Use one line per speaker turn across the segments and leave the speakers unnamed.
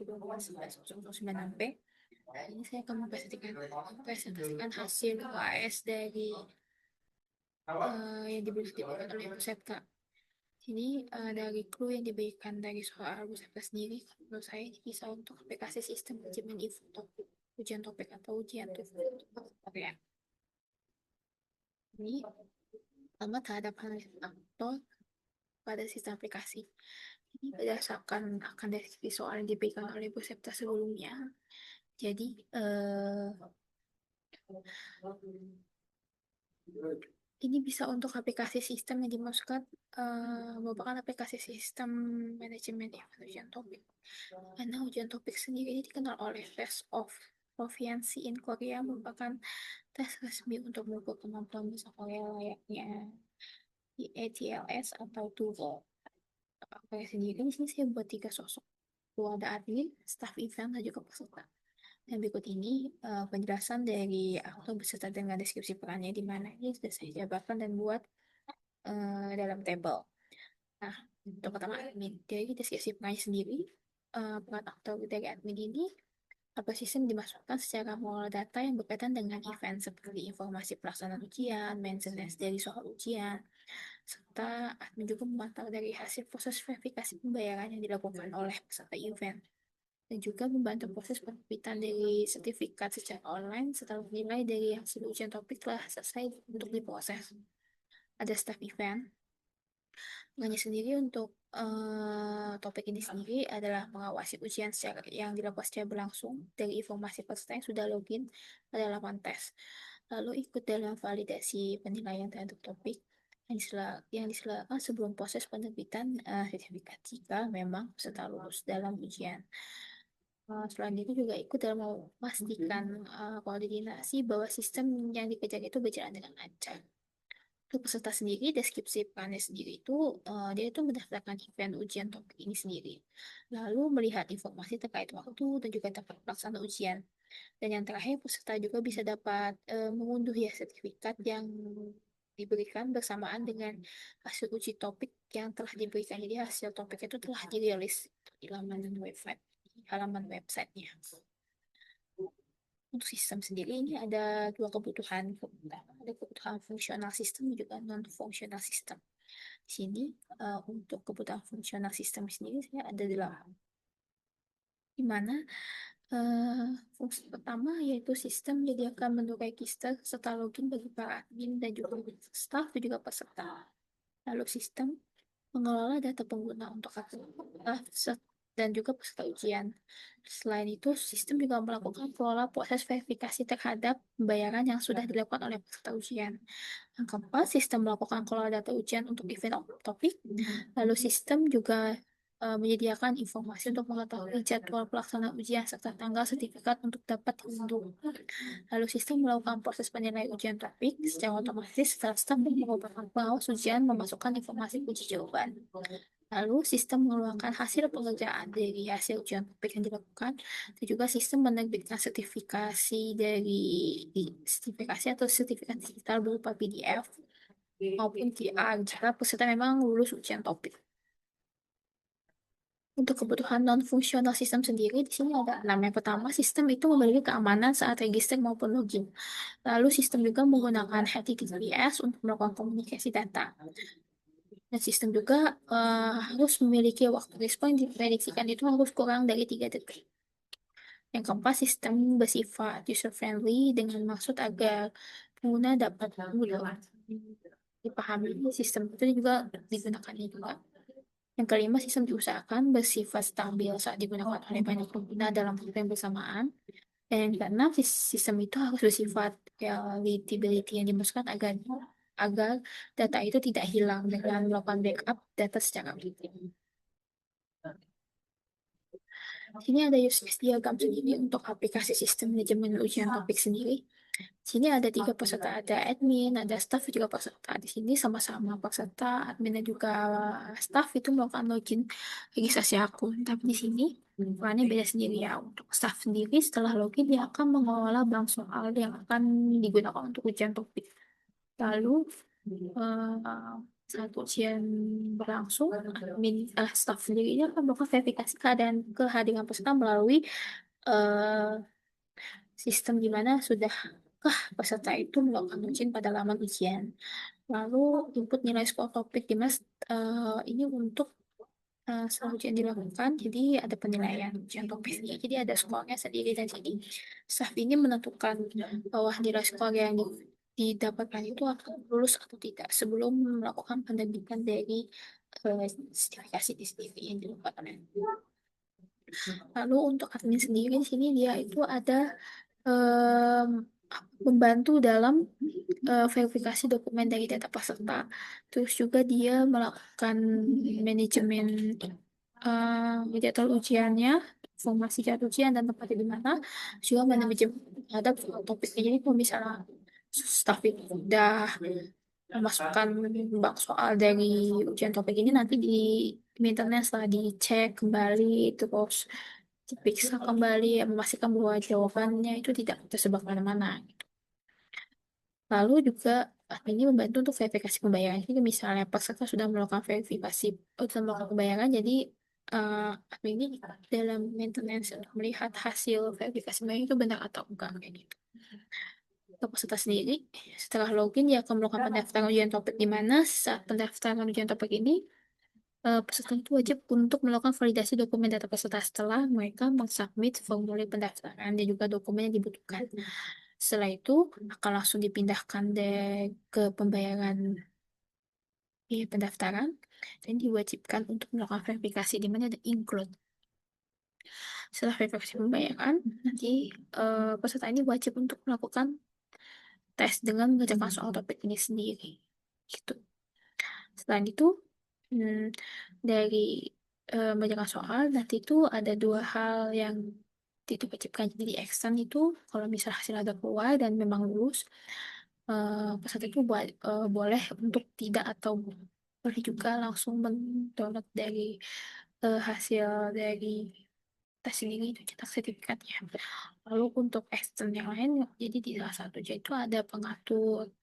2024-11-009 p. Ini saya akan mempresentasikan hasil UAS dari yang diberikan oleh Bu Septa. Ini dari clue yang diberikan dari soal Bu Septa sendiri, menurut saya ini bisa untuk aplikasi sistem manajemen info topik, ujian topik atau ujian topik ya. Ini pertama terhadap aktor pada sistem aplikasi. Ini berdasarkan akan deskripsi soal yang diberikan oleh Bu Septa sebelumnya. Jadi ini bisa untuk aplikasi sistem yang dimaksudkan merupakan aplikasi sistem manajemen ujian topik. Karena ujian topik sendiri ini dikenal oleh Test of Proficiency in Korea, merupakan tes resmi untuk mengukur kemampuan bahasa Korea layaknya di ATLS atau TOEFL. Korea sendiri di sini saya buat 3 sosok. Ada admin, staff event, dan juga peserta. Dan berikut ini penjelasan dari aktor beserta dengan deskripsi perannya di mana ini sudah saya jabarkan dan buat dalam tabel. Nah, untuk pertama admin. Dari deskripsi perannya sendiri, peran aktor dari admin ini apel sistem dimasukkan secara mengolah data yang berkaitan dengan event seperti informasi pelaksanaan ujian, maintenance dari soal ujian, serta admin juga memantau dari hasil proses verifikasi pembayaran yang dilakukan oleh peserta event, dan juga membantu proses penerbitan dari sertifikat secara online setelah nilai dari hasil ujian topik telah selesai untuk diproses. Ada staff event. Perannya sendiri untuk topik ini sendiri adalah mengawasi ujian yang dilakukan secara berlangsung dari informasi peserta yang sudah login pada laman tes. Lalu ikut dalam validasi penilaian terhadap topik yang diselenggarakan sebelum proses penerbitan sertifikat jika memang peserta lulus dalam ujian. Selain itu juga ikut dalam memastikan koordinasi bahwa sistem yang dikejar itu berjalan dengan lancar. Untuk peserta sendiri, deskripsi perannya sendiri itu, dia itu mendaftarkan event ujian topik ini sendiri. Lalu melihat informasi terkait waktu dan juga tempat pelaksanaan ujian. Dan yang terakhir, peserta juga bisa dapat mengunduh ya sertifikat yang diberikan bersamaan dengan hasil uji topik yang telah diberikan. Jadi hasil topik itu telah dirilis di halaman websitenya. Untuk sistem sendiri ini ada 2 kebutuhan. Ada kebutuhan fungsional sistem dan juga non-fungsional sistem. Di sini untuk kebutuhan fungsional sistem sendiri saya ada 8. Di mana fungsi pertama yaitu sistem menyediakan menu register serta login bagi para admin dan juga staff dan juga peserta. Lalu sistem mengelola data pengguna untuk akun staff dan juga peserta ujian. Selain itu, sistem juga melakukan pola proses verifikasi terhadap pembayaran yang sudah dilakukan oleh peserta ujian. Yang keempat, sistem melakukan kelola data ujian untuk event topik. Lalu sistem juga menyediakan informasi untuk mengetahui jadwal pelaksanaan ujian serta tanggal sertifikat untuk dapat diunduh. Lalu sistem melakukan proses penilaian ujian topik secara otomatis setelah staf merupakan pengawas ujian memasukkan informasi uji jawaban. Lalu sistem mengeluarkan hasil pengerjaan dari hasil ujian topik yang dilakukan, dan juga sistem menerbitkan sertifikasi atau sertifikat digital berupa PDF maupun QR jika peserta memang lulus ujian topik. Untuk kebutuhan non-fungsional sistem sendiri, di sini ada 6. Yang pertama, sistem itu memiliki keamanan saat register maupun login. Lalu sistem juga menggunakan HTTPS untuk melakukan komunikasi data. Dan sistem juga harus memiliki waktu respon yang diprediksikan itu harus kurang dari 3 detik. Yang keempat, sistem bersifat user-friendly dengan maksud agar pengguna dapat mudah dipahami. Sistem itu juga digunakan juga. Yang kelima, sistem diusahakan bersifat stabil saat digunakan oleh banyak pengguna dalam waktu yang bersamaan. Dan yang keenam, sistem itu harus bersifat readability yang dimaksudkan agar data itu tidak hilang dengan melakukan backup data secara rutin. Sini ada use case diagram sendiri untuk aplikasi sistem manajemen ujian topik sendiri. Sini ada 3 peserta, ada admin, ada staff, juga peserta. Di sini sama-sama peserta, admin dan juga staff itu melakukan login registrasi akun. Tapi di sini perannya beda sendiri ya. Untuk staff sendiri setelah login dia akan mengelola bank soal yang akan digunakan untuk ujian topik. Lalu saat ujian berlangsung, staf sendiri akan melakukan verifikasi keadaan kehadiran peserta melalui eh, sistem di mana sudahkah peserta itu melakukan ujian pada laman ujian. Lalu input nilai skor topik di mas ini untuk setelah ujian dilakukan, jadi ada penilaian ujian topiknya, jadi ada skornya sendiri dan jadi staff ini menentukan bahwa nilai skor yang didapatkan itu akan lulus atau tidak sebelum melakukan penerbitan dari sertifikasi di sendiri yang dilakukan. Lalu untuk admin sendiri di sini dia itu ada em, membantu dalam verifikasi dokumen dari data peserta. Terus juga dia melakukan manajemen jadwal ujiannya, informasi jadwal ujian dan tempatnya di mana, juga manajemen terhadap soal topiknya. Jadi kalau misalnya staf itu udah memasukkan bank soal dari ujian topik ini nanti di internet setelah dicek kembali terus diperiksa kembali ya, memastikan bahwa jawabannya itu tidak tersebar kemana-mana. Lalu juga admin ini membantu untuk verifikasi pembayaran. Jadi misalnya peserta sudah melakukan verifikasi, sudah melakukan pembayaran, jadi admin ini dalam maintenance untuk melihat hasil verifikasi pembayaran itu benar atau enggak kayak gitu. Untuk peserta sendiri, setelah login dia akan melakukan pendaftaran ujian topik di mana saat pendaftaran ujian topik ini peserta itu wajib untuk melakukan validasi dokumen data peserta setelah mereka mensubmit formulir pendaftaran dan juga dokumen yang dibutuhkan. Setelah itu akan langsung dipindahkan ke pembayaran pendaftaran dan diwajibkan untuk melakukan verifikasi di mana ada include. Setelah verifikasi pembayaran, nanti peserta ini wajib untuk melakukan tes dengan mengerjakan soal topik ini sendiri. Gitu. Selain itu, dari mengerjakan soal, nanti itu ada dua hal yang diwajibkan. Jadi di extern itu, kalau misalnya hasil ada keluar dan memang lulus, peserta itu boleh untuk tidak atau boleh juga langsung mendownload dari hasil dari tes sendiri itu cetak sertifikatnya. Lalu untuk extern yang lain, jadi di salah satunya itu ada pengatur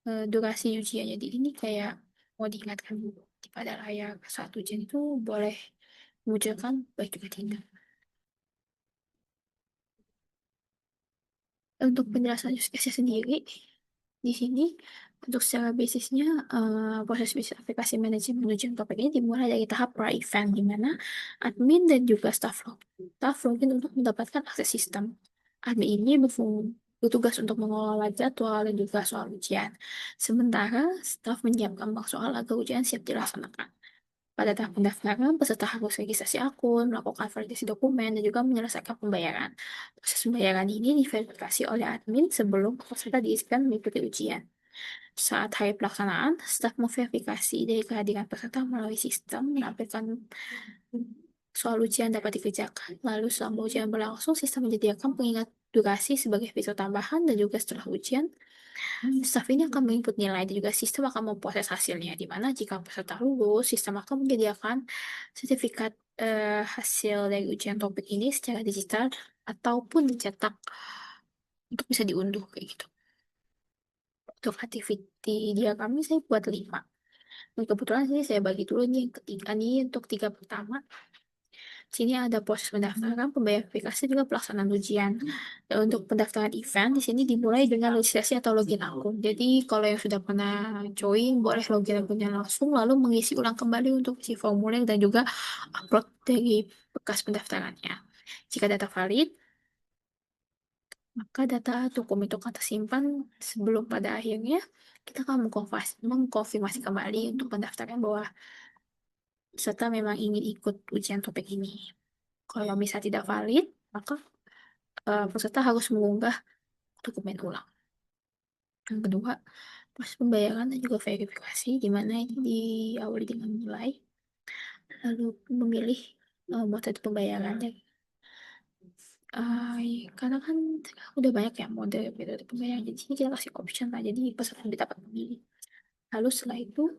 durasi ujian. Jadi ini kayak mau diingatkan pada layar saat ujian itu boleh mengucapkan baik juga tidak. Untuk penjelasan use case sendiri, di sini untuk secara basisnya proses bisnis aplikasi manajemen ujian topik ini dimulai dari tahap pra-event di mana admin dan juga staff login untuk mendapatkan akses sistem. Admin ini bertugas untuk mengelola jadwal dan juga soal ujian. Sementara staff menyiapkan bank soal agar ujian siap dilaksanakan. Pada tahap pendaftaran, peserta harus registrasi akun, melakukan validasi dokumen, dan juga menyelesaikan pembayaran. Proses pembayaran ini diverifikasi oleh admin sebelum peserta diizinkan mengikuti ujian. Saat hari pelaksanaan, staf memverifikasi dari kehadiran peserta melalui sistem menampilkan soal ujian dapat dikerjakan. Lalu selama ujian berlangsung, sistem menyediakan pengingat durasi sebagai fitur tambahan dan juga setelah ujian, staf ini akan menginput nilai dan juga sistem akan memproses hasilnya. Di mana jika peserta lulus, sistem akan menyediakan sertifikat hasil dari ujian topik ini secara digital ataupun dicetak untuk bisa diunduh kayak gitu. Untuk activity dia kami saya buat 5. Dan kebetulan sini saya bagi dulu nih yang ketiga nih untuk 3 pertama. Sini ada proses pendaftaran, pembayaran aplikasi, juga pelaksanaan ujian. Dan untuk pendaftaran event, di sini dimulai dengan registrasi atau login akun. Jadi, kalau yang sudah pernah join, boleh login akunnya langsung, lalu mengisi ulang kembali untuk isi formulir dan juga upload dari bekas pendaftarannya. Jika data valid, maka data dokumen itu akan tersimpan sebelum pada akhirnya kita akan mengkonfirmasi kembali untuk pendaftaran bahwa peserta memang ingin ikut ujian topik ini. Kalau misalnya tidak valid, maka peserta harus mengunggah dokumen ulang. Yang kedua, proses pembayaran dan juga verifikasi, di mana ini diawali dengan nilai, lalu memilih metode pembayarannya. Karena kan udah banyak ya metode pembayaran, jadi sini kita kasih option lah, jadi peserta dapat memilih. Lalu setelah itu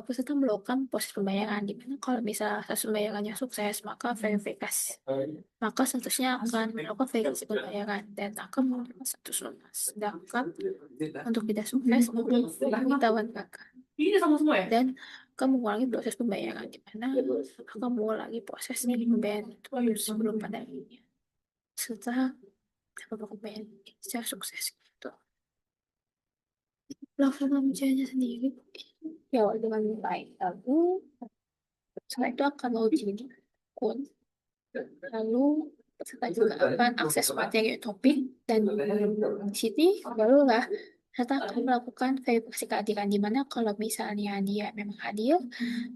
peserta melakukan proses pembayaran di mana kalau misalnya proses pembayarannya sukses maka statusnya akan melakukan verifikasi pembayaran dan akan menggunakan status lunas. Sedangkan untuk tidak sukses maka ditahuan gagal.
Ini sama semua ya?
Dan kamu mengulangi proses pembayaran di mana kamu mengulangi proses pembayaran itu sebelum pada akhirnya setelah beberapa pembayaran secara sukses gitu. Platform ujiannya sendiri ya dengan baik, lalu setelah itu akan uji akun, lalu peserta juga akan akses materi topik, dan di sini barulah peserta akan melakukan verifikasi keadilan, di mana kalau misalnya dia memang hadir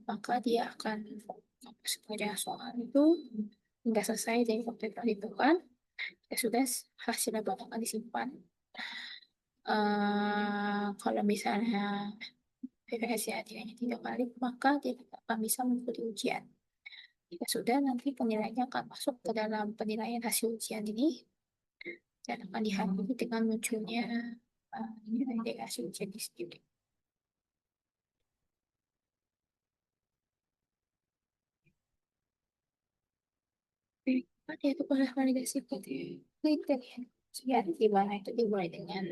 maka dia akan fokus pada soal itu hingga selesai dari waktu yang telah ditentukan. Ya sudah, hasilnya baru akan disimpan. Kalau misalnya verifikasi hadirnya tidak valid, maka dia tidak akan bisa mengikuti ujian. Jika sudah, nanti penilaiannya akan masuk ke dalam penilaian hasil ujian ini dan akan dihadiri dengan munculnya nilai dari hasil ujian di sendiri. Ada itu proses validasi kriteria ujian, di mana itu dimulai dengan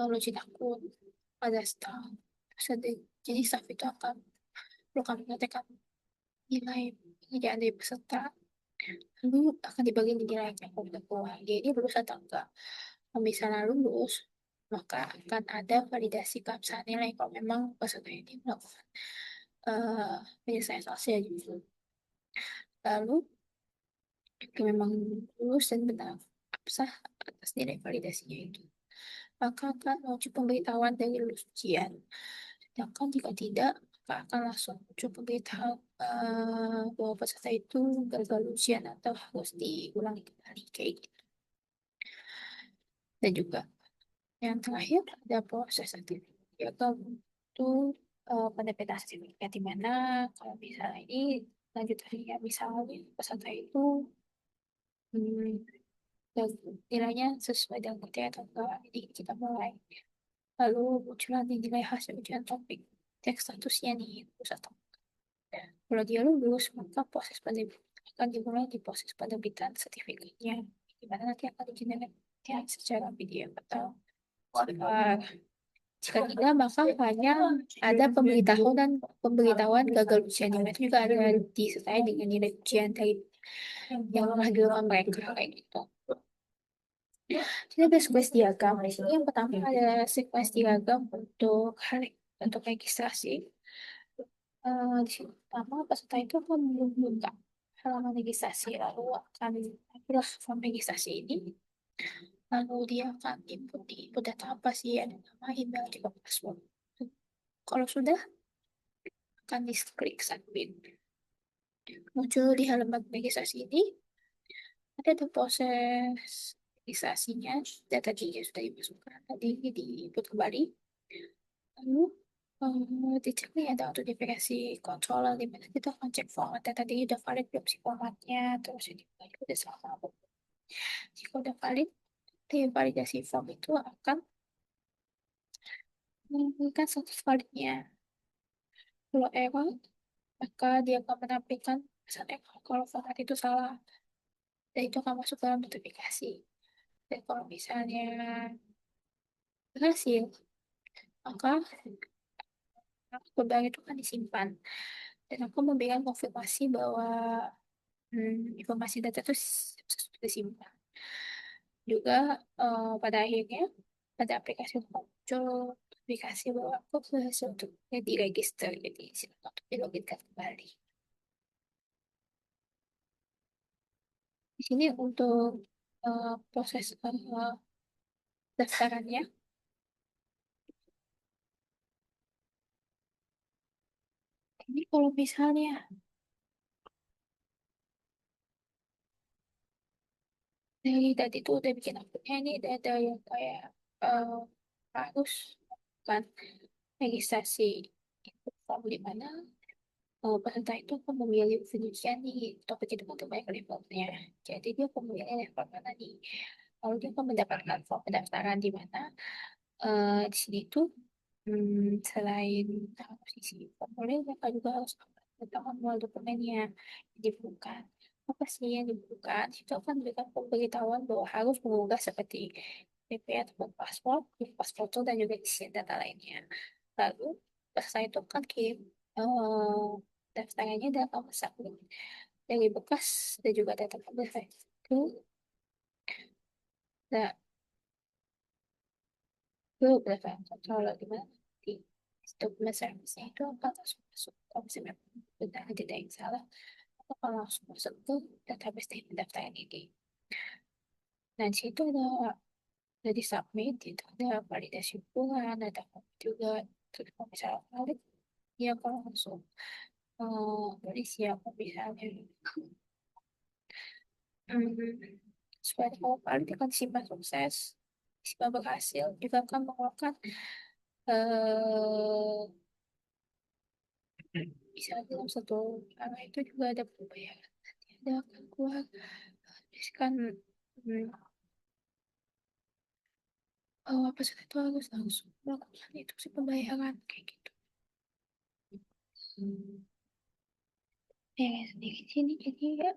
login akun pada staff. Jadi staff itu akan melakukan mengatakan nilai pekerjaan dari peserta, lalu akan dibagi nilainya untuk keuangan. Jadi lulus atau enggak. Kalau misalnya lulus, maka akan ada validasi keabsahan nilai kalau memang peserta ini melakukan penyelesaian selesai gitu. Lalu jika memang lulus dan benar absah atas nilai validasinya itu, maka akan wajib pemberitahuan dari lulus ujian. Sedangkan jika tidak, maka akan langsung muncul pemberitahuan bahwa peserta itu gagal ujian atau harus diulangi kembali kayak gitu. Dan juga yang terakhir ada proses sertifikat. Ya, itu pendapat sertifikat di mana kalau misalnya ini lanjutannya misalnya peserta itu hmm, dan nilainya sesuai dengan kriteria atau enggak. Jadi kita mulai. Lalu muncullah nih nilai hasil ujian topik. Cek statusnya nih, lulus atau enggak. Kalau dia lulus, maka proses penerbitan akan dimulai di proses penerbitan sertifikatnya. Di mana nanti akan dijelaskan secara PDF atau jika tidak, maka hanya ada pemberitahuan gagal ujian, di mana juga ada disertai dengan nilai ujian dari yang telah dilakukan mereka kayak gitu. Jadi ada sequence diagram. Di sini yang pertama ada sequence diagram untuk registrasi. Di sini pertama peserta itu akan membuka halaman registrasi, lalu akan pilih form registrasi ini. Lalu dia akan input data apa sih, ada nama, email, juga password. Kalau sudah, akan diklik submit. Muncul di halaman registrasi ini, ada proses registrasinya, data dia sudah dimasukkan, tadi di input kembali. Lalu dicek nih ada autentifikasi controller, di mana kita akan cek format data tadi udah valid belum sih formatnya, terus ini udah sama. Jika udah valid, tim validasi form itu akan memberikan status validnya. Kalau error, maka dia akan menampilkan pesan error kalau format itu salah, dan itu akan masuk dalam notifikasi. Dan kalau misalnya berhasil, maka perubahan itu akan disimpan. Dan aku memberikan konfirmasi bahwa informasi data itu sudah disimpan. Juga pada akhirnya pada aplikasi muncul aplikasi bahwa aku berhasil untuk diregister, jadi silakan untuk diloginkan kembali. Di sini untuk proses daftarannya, ini kalau misalnya dari tadi tuh udah bikin akunnya, ini ada yang kayak eh, harus kan registrasi itu form di mana peserta itu akan memilih penelitian di topik itu untuk baik levelnya. Jadi dia pemilih level mana nih. Lalu dia akan mendapatkan form pendaftaran di mana di sini tuh selain harus isi formulir, mereka juga harus tentang manual dokumennya dibutuhkan. Apa sih yang dibutuhkan? Itu akan memberikan pemberitahuan bahwa harus mengunggah seperti PP ataupun paspor, paspor foto dan juga isi data lainnya. Lalu peserta itu kan kirim eh, daftarannya dalam submit dari bekas dan juga data bekas itu nah, itu berapa kalau gimana di dokumen servisnya itu akan langsung masuk kalau misalnya benar tidak ada yang salah atau kalau langsung masuk ke database dari pendaftaran ini. Nah, di situ ada di submit, itu ada validasi hubungan, ada form juga. Terus kalau misalnya valid, ya kalau langsung dari siapa misalnya. Hmm, supaya kalau valid akan simpan sukses, simpan berhasil, juga akan mengeluarkan eh misalnya dalam satu arah itu juga ada pembayaran. Nanti ada akan keluar, misalkan hmm, peserta itu harus langsung melakukan itu si pembayaran kayak gitu. Ya, sendiri sini jadi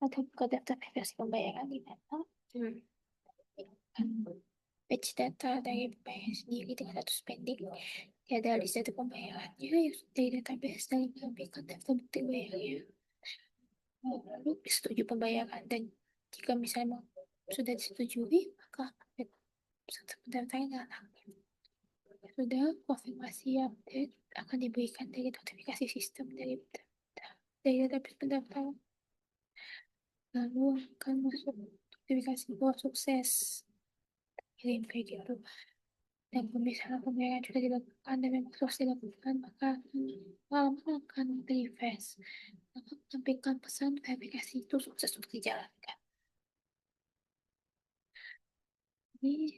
ada buka daftar versi pembayaran di mana kan batch data dari pembayaran sendiri dengan status pending. Ada list data pembayarannya yang dari database dan menampilkan daftar bukti bayarnya. Lalu setuju pembayaran dan jika misalnya sudah disetujui maka peserta pendaftaran sudah konfirmasi update akan diberikan dari notifikasi sistem dari database pendaftaran lalu akan masuk notifikasi bahwa sukses kirim kayak gitu dan pemisahan pembayaran sudah dilakukan dan memang sukses dilakukan maka halaman akan refresh maka menampilkan pesan verifikasi itu sukses untuk dijalankan. Jadi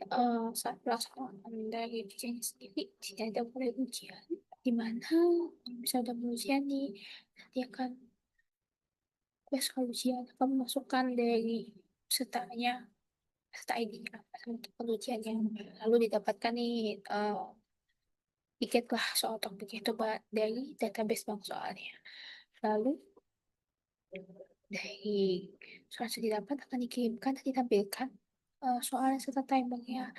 saat pelaksanaan dari ujian sendiri tidak ada mulai ujian di mana bisa udah ujian nih nanti akan soal ujian akan memasukkan dari pesertanya peserta ID-nya untuk ujiannya lalu didapatkan nih tiket lah soal topik itu dari database bank soalnya lalu dari soal yang didapat akan dikirimkan dan ditampilkan soalnya serta timernya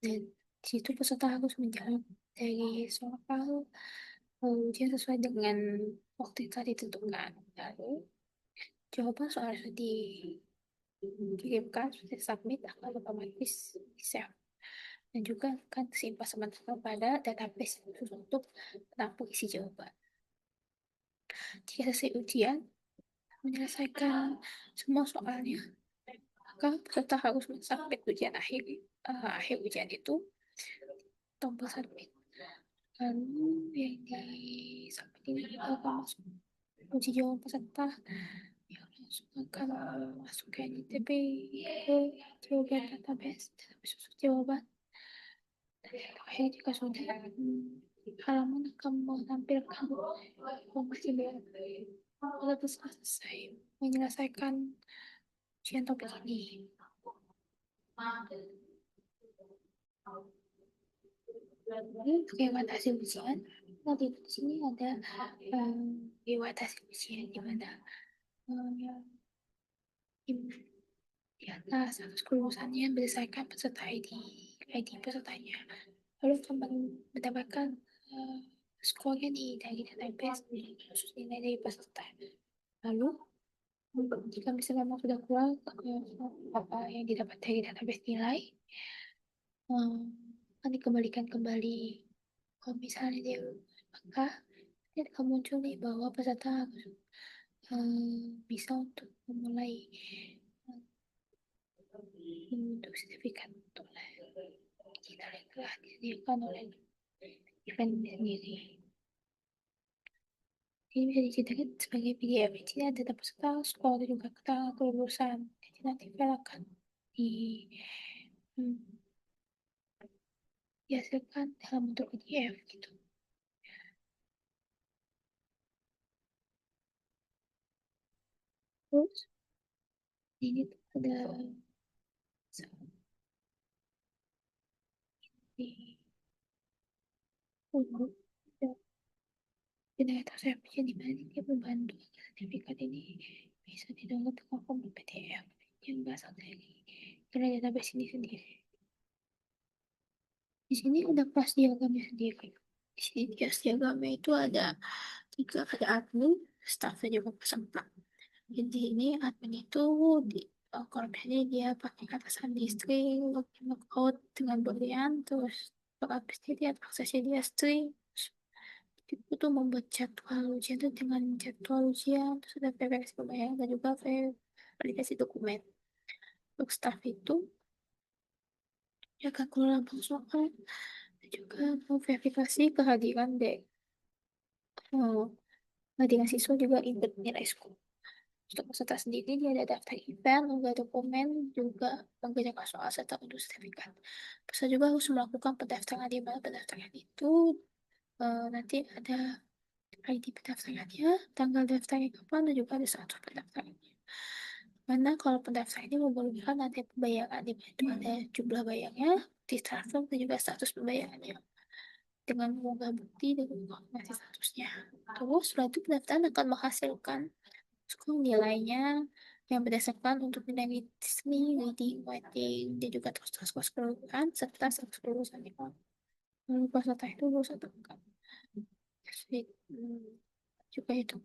dan di situ peserta harus menjawab dari soal ujian sesuai dengan waktu yang telah ditentukan. Lalu jawaban soal sudah dikirimkan, sudah submit akan otomatis di save dan juga akan disimpan sementara pada database khusus untuk menampung isi jawaban. Jika selesai ujian, menyelesaikan semua soalnya, maka peserta harus mensubmit ujian akhir ujian itu tombol submit. Lalu yang di submit ini akan masuk uji jawaban peserta yang langsung akan masuk ke NITB ke jawaban database khusus jawaban. Dan terakhir jika sudah halaman akan menampilkan informasi bahwa telah selesai menyelesaikan ujian topik ini. Lewat hasil ujian, nanti di sini ada lewat hasil ujian di mana di atas atas kelulusannya berdasarkan peserta ID pesertanya. Lalu kembali mendapatkan skornya nih dari database khusus nilai dari peserta. Lalu jika misalnya memang sudah keluar apa yang didapat dari database nilai, akan dikembalikan kembali. Kalau misalnya dia maka dia akan muncul nih bahwa peserta harus bisa untuk memulai untuk sertifikat oleh digital yang telah disediakan oleh event sendiri. Ini bisa diceritakan sebagai PDF. Jadi ada data peserta, skor, dan juga keterangan kelulusan. Jadi nanti file akan di, hmm, dihasilkan dalam bentuk PDF gitu. Terus ini ada di untuk generator servisnya di mana dia membantu sertifikat ini bisa didownload ke format PDF yang berasal dari database ini sendiri. Di sini ada kelas diagramnya sendiri. Di sini kelas diagramnya itu ada tiga, ada admin, staff dan juga peserta. Jadi ini admin itu di kalau misalnya dia pakai atasan string, login logout dengan boolean, terus kalau habisnya dia aksesnya dia string, itu tuh membuat jadwal ujian itu dengan jadwal ujian, terus ada verifikasi pembayaran dan juga validasi dokumen. Untuk staff itu ya kan kalau lambang soal dan juga verifikasi kehadiran eh, kehadiran siswa juga input nilai skor. Untuk peserta sendiri, dia ada daftar event, unggah dokumen, juga mengerjakan soal serta unduh sertifikat. Peserta juga harus melakukan pendaftaran di mana pendaftaran itu nanti ada ID pendaftarannya, tanggal daftarnya kapan, dan juga ada status pendaftarannya. Mana kalau pendaftaran ini memerlukan nanti pembayaran, di mana itu ada jumlah bayarnya, di transfer, dan juga status pembayarannya dengan mengunggah bukti dan konfirmasi statusnya. Terus setelah itu pendaftaran akan menghasilkan skor nilainya yang berdasarkan untuk nilai listening, reading, writing, dan juga terus terus keseluruhan serta status kelulusan itu. Lalu peserta itu lulus atau enggak. Jadi, juga itu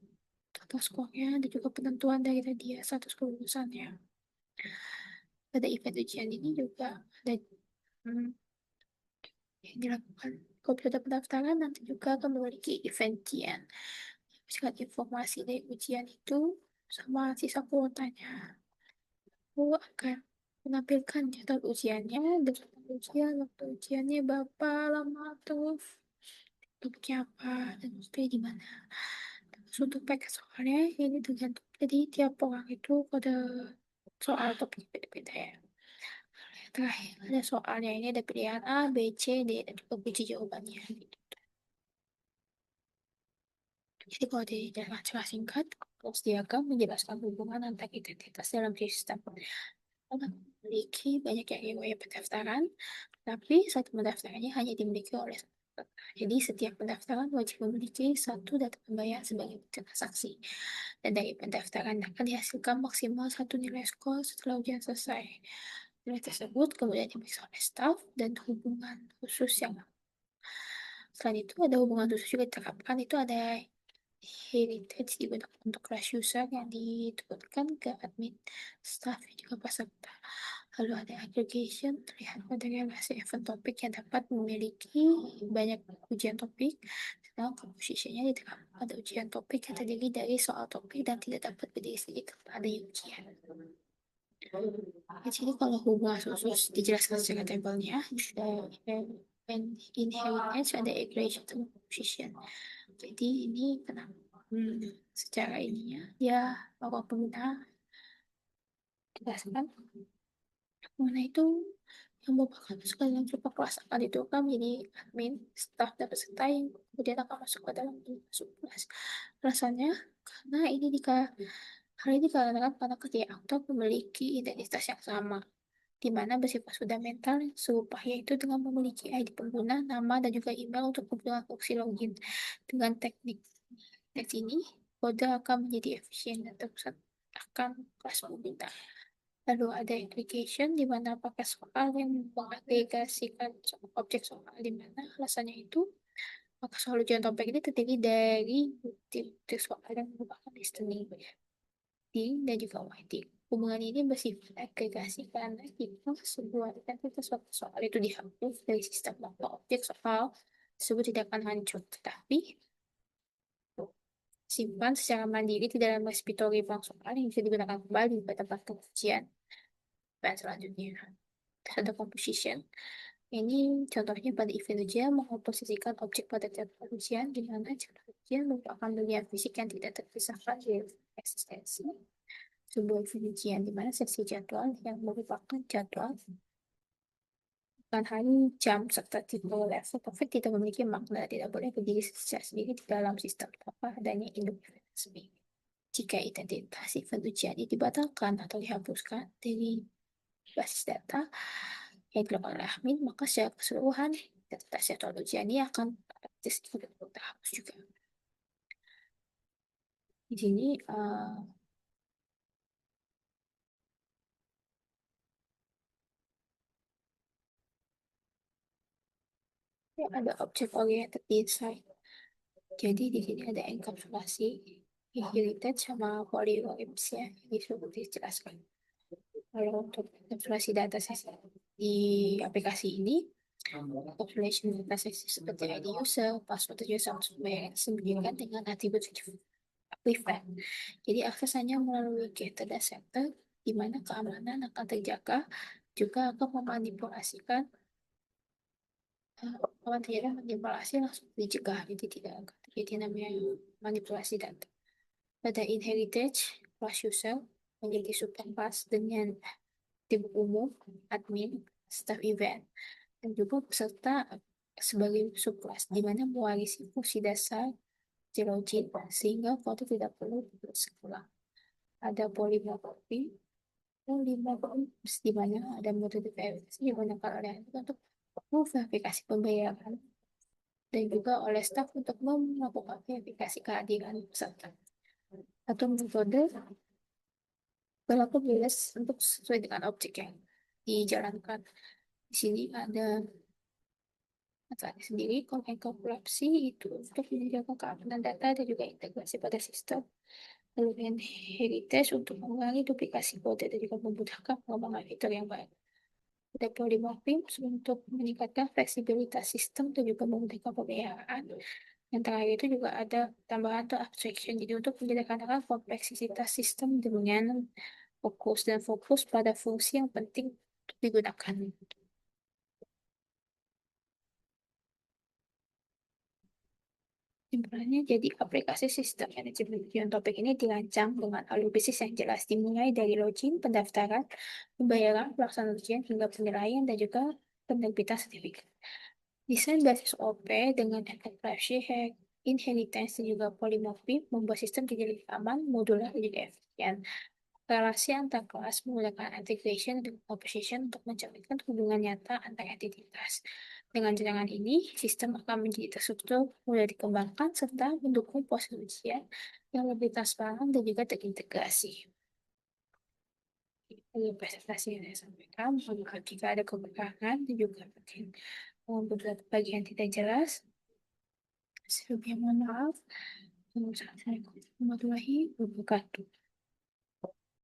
total skornya dan juga penentuan dari tadi ya status kelulusannya. Pada event ujian ini juga ada hmm, yang dilakukan. Kalau sudah pendaftaran nanti juga akan memiliki event ujian. Berdasarkan informasi dari ujian itu sama sisa kuotanya. Aku akan menampilkan jadwal ujiannya dengan ujian, waktu ujiannya berapa lama, terus topiknya apa, dan stay di mana. Terus untuk paket soalnya ini tergantung. Jadi tiap orang itu pada soal topik beda-beda ya. Terakhir ada soalnya ini ada pilihan A, B, C, D, dan juga kunci jawabannya. Jadi kalau di dalam acara singkat, Coach diagram menjelaskan hubungan antar identitas dalam sistem. Orang memiliki banyak yang riwayat pendaftaran, tapi satu pendaftarannya hanya dimiliki oleh satu peserta. Jadi setiap pendaftaran wajib memiliki satu data pembayaran sebagai transaksi. Dan dari pendaftaran akan dihasilkan maksimal satu nilai skor setelah ujian selesai. Nilai tersebut kemudian diperiksa oleh staf dan hubungan khusus yang selain itu ada hubungan khusus juga diterapkan itu ada heritage digunakan untuk class user yang diturunkan ke admin, staff, dan juga peserta. Lalu ada aggregation, terlihat pada relasi event topik yang dapat memiliki banyak ujian topik, sedangkan compositionnya diterapkan pada ujian topik yang terdiri dari soal topik dan tidak dapat berdiri sendiri tanpa adanya ujian. Di sini kalau hubungan khusus dijelaskan secara tabelnya, ada inheritance, ada aggregation, dan composition. Jadi ini kenapa? Secara ininya ya bahwa pengguna jelaskan pengguna itu yang merupakan masuk ke dalam super kelas akan ditukar menjadi admin, staff, dan peserta yang kemudian akan masuk ke dalam masuk kelas. Alasannya karena ini hal ini dikarenakan karena ketiga aktor memiliki identitas yang sama, di mana bersifat fundamental yang serupa, yaitu dengan memiliki ID pengguna, nama, dan juga email untuk kebutuhan fungsi login. Dengan teknik teks ini, kode akan menjadi efisien dan terpusat akan kelas pengguna. Lalu ada application di mana pakai soal yang mengagregasikan objek soal, di mana alasannya itu maka soal ujian topik ini terdiri dari bukti soal yang merupakan listening, reading, dan juga writing. Hubungan ini bersifat agregasi karena jika sebuah identitas suatu soal itu dihapus dari sistem maka objek soal tersebut tidak akan hancur, tetapi simpan secara mandiri di dalam repository bank soal yang bisa digunakan kembali pada tempat pengujian. Dan selanjutnya, ada composition. Ini contohnya pada event ujian mengkomposisikan objek pada jadwal ujian, di mana jadwal ujian merupakan bagian fisik yang tidak terpisahkan dari eksistensi sebuah event ujian, di mana seksi jadwal yang merupakan jadwal bukan hanya jam serta tipe level topik tidak memiliki makna, tidak boleh berdiri secara sendiri di dalam sistem tanpa adanya induk event resmi. Jika identitas event ujian dibatalkan atau dihapuskan dari basis data yang dilakukan oleh admin, maka secara keseluruhan identitas jadwal ujian ini akan terhapus juga. Di sini ada object oriented design. Jadi di sini ada enkapsulasi, heritage sama polymorphism ya, ini sudah dijelaskan. Kalau untuk enkapsulasi data di aplikasi ini, population data seperti ID user, password user, software disembunyikan dengan atribut private. Jadi akses hanya melalui get data center, di mana keamanan akan terjaga, juga akan memanipulasikan kalau terjadi manipulasi langsung dicegah, jadi tidak akan terjadi namanya manipulasi data. Pada inheritage, class user menjadi subclass dengan tim umum, admin, staff event, dan juga peserta sebagai subclass, di mana mewarisi fungsi dasar login sehingga foto tidak perlu berulang. Ada polymorphism di mana ada metode verifikasi yang digunakan oleh untuk verifikasi pembayaran dan juga oleh staf untuk melakukan verifikasi kehadiran peserta. Atau metode berlaku bebas untuk sesuai dengan objek yang dijalankan. Di sini ada manfaatnya sendiri, kalau kalkulasi itu untuk menjaga keamanan data dan juga integrasi pada sistem. Lalu heritage untuk mengurangi duplikasi kode dan juga memudahkan pengembangan fitur yang baik. Ada polymorphism untuk meningkatkan fleksibilitas sistem dan juga memudahkan pemeliharaan. Yang terakhir itu juga ada tambahan atau abstraction, jadi untuk menyederhanakan kompleksitas sistem dengan fokus pada fungsi yang penting untuk digunakan. Simpulannya, jadi aplikasi sistem manajemen tujuan topik ini dirancang dengan alur bisnis yang jelas, dimulai dari login, pendaftaran, pembayaran, pelaksanaan ujian, hingga penilaian, dan juga penerbitan sertifikat. Desain basis OP dengan encryption, inheritance, dan juga polymorphism membuat sistem jadi lebih aman, modular, dan juga efisien. Relasi antar kelas menggunakan integration dan composition untuk mencerminkan hubungan nyata antar entitas. Dengan jaringan ini, sistem akan menjadi terstruktur, mudah dikembangkan, serta mendukung proses ujian yang lebih transparan dan juga terintegrasi. Ini presentasi yang saya sampaikan. Jika ada kekurangan dan juga mungkin beberapa bagian tidak jelas, sebelumnya mohon maaf. Assalamualaikum warahmatullahi wabarakatuh.